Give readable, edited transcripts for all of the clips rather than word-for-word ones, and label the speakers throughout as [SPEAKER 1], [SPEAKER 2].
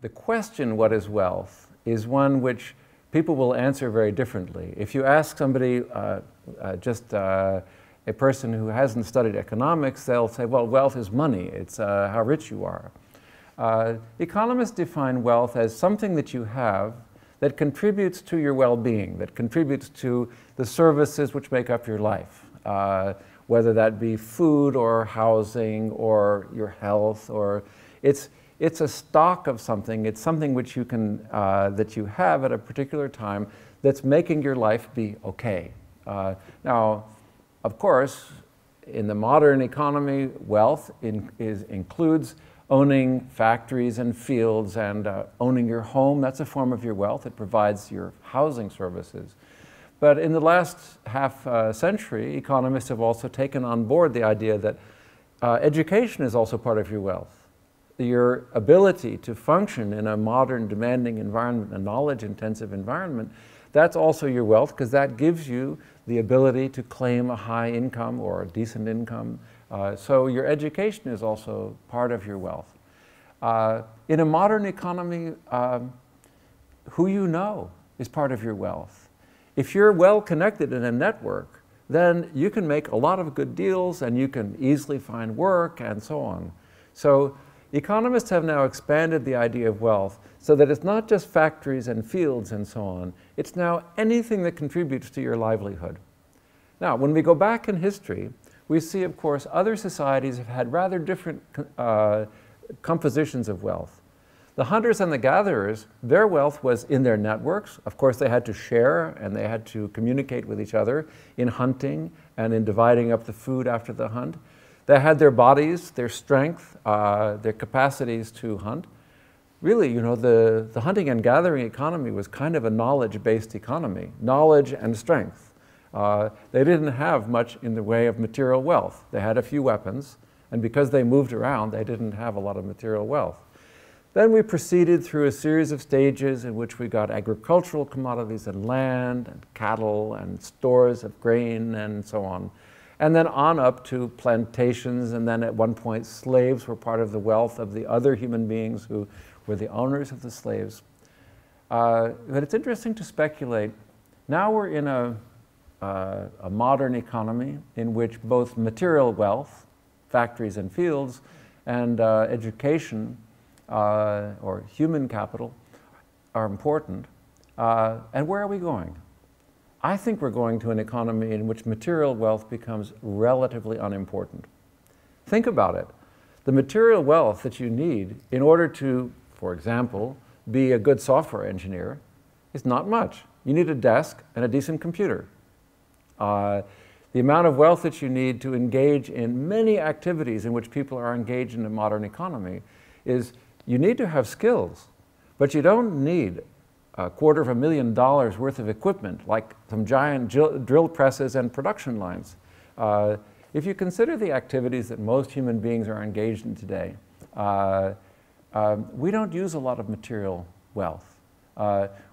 [SPEAKER 1] The question, what is wealth, is one which people will answer very differently. If you ask somebody, a person who hasn't studied economics, they'll say, well, wealth is money. It's how rich you are. Economists define wealth as something that you have that contributes to your well-being, that contributes to the services which make up your life, whether that be food or housing or your health, or it's a stock of something. It's something which you can, that you have at a particular time that's making your life be okay. Now, of course, in the modern economy, wealth includes owning factories and fields and owning your home. That's a form of your wealth. It provides your housing services. But in the last half century, economists have also taken on board the idea that education is also part of your wealth. Your ability to function in a modern, demanding environment, a knowledge-intensive environment, that's also your wealth, because that gives you the ability to claim a high income or a decent income. So your education is also part of your wealth. In a modern economy, who you know is part of your wealth. If you're well connected in a network, then you can make a lot of good deals and you can easily find work and so on. So economists have now expanded the idea of wealth so that it's not just factories and fields and so on. It's now anything that contributes to your livelihood. Now, when we go back in history, we see, of course, other societies have had rather different compositions of wealth. The hunters and the gatherers, their wealth was in their networks. Of course, they had to share and they had to communicate with each other in hunting and in dividing up the food after the hunt. They had their bodies, their strength, their capacities to hunt. Really, you know, the hunting and gathering economy was kind of a knowledge-based economy, knowledge and strength. They didn't have much in the way of material wealth. They had a few weapons, and because they moved around, they didn't have a lot of material wealth. Then we proceeded through a series of stages in which we got agricultural commodities and land and cattle and stores of grain and so on. And then on up to plantations, and then at one point slaves were part of the wealth of the other human beings who were the owners of the slaves. But it's interesting to speculate. Now we're in a modern economy in which both material wealth, factories and fields, and education or human capital are important. And where are we going? I think we're going to an economy in which material wealth becomes relatively unimportant. Think about it. The material wealth that you need in order to, for example, be a good software engineer is not much. You need a desk and a decent computer. The amount of wealth that you need to engage in many activities in which people are engaged in a modern economy is you need to have skills, but you don't need $250,000 worth of equipment like some giant drill presses and production lines. If you consider the activities that most human beings are engaged in today, we don't use a lot of material wealth.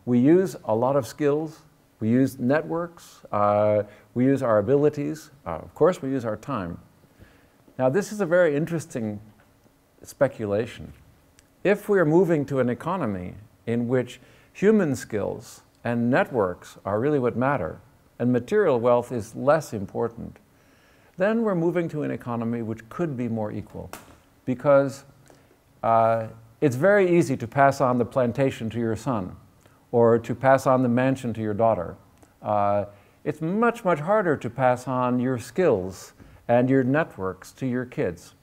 [SPEAKER 1] We use a lot of skills. We use networks. We use our abilities. Of course, we use our time. Now, this is a very interesting speculation. If we're moving to an economy in which human skills and networks are really what matter, and material wealth is less important, then we're moving to an economy which could be more equal. Because it's very easy to pass on the plantation to your son, or to pass on the mansion to your daughter. It's much, much harder to pass on your skills and your networks to your kids.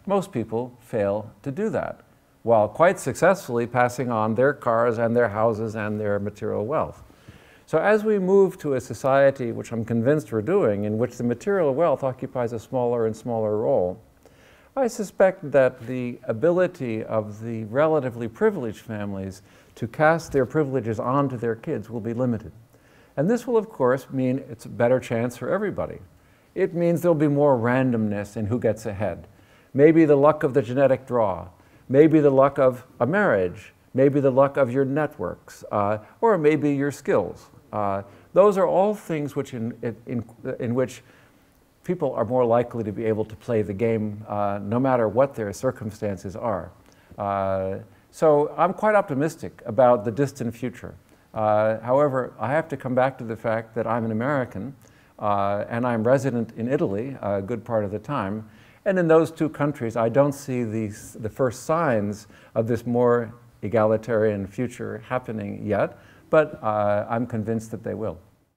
[SPEAKER 1] Most people fail to do that, while quite successfully passing on their cars and their houses and their material wealth. So as we move to a society, which I'm convinced we're doing, in which the material wealth occupies a smaller and smaller role, I suspect that the ability of the relatively privileged families to cast their privileges onto their kids will be limited. And this will, of course, mean it's a better chance for everybody. It means there'll be more randomness in who gets ahead. Maybe the luck of the genetic draw, maybe the luck of a marriage, maybe the luck of your networks, or maybe your skills. Those are all things which in which people are more likely to be able to play the game no matter what their circumstances are. So I'm quite optimistic about the distant future. However, I have to come back to the fact that I'm an American and I'm resident in Italy a good part of the time. And in those two countries, I don't see the first signs of this more egalitarian future happening yet, but I'm convinced that they will.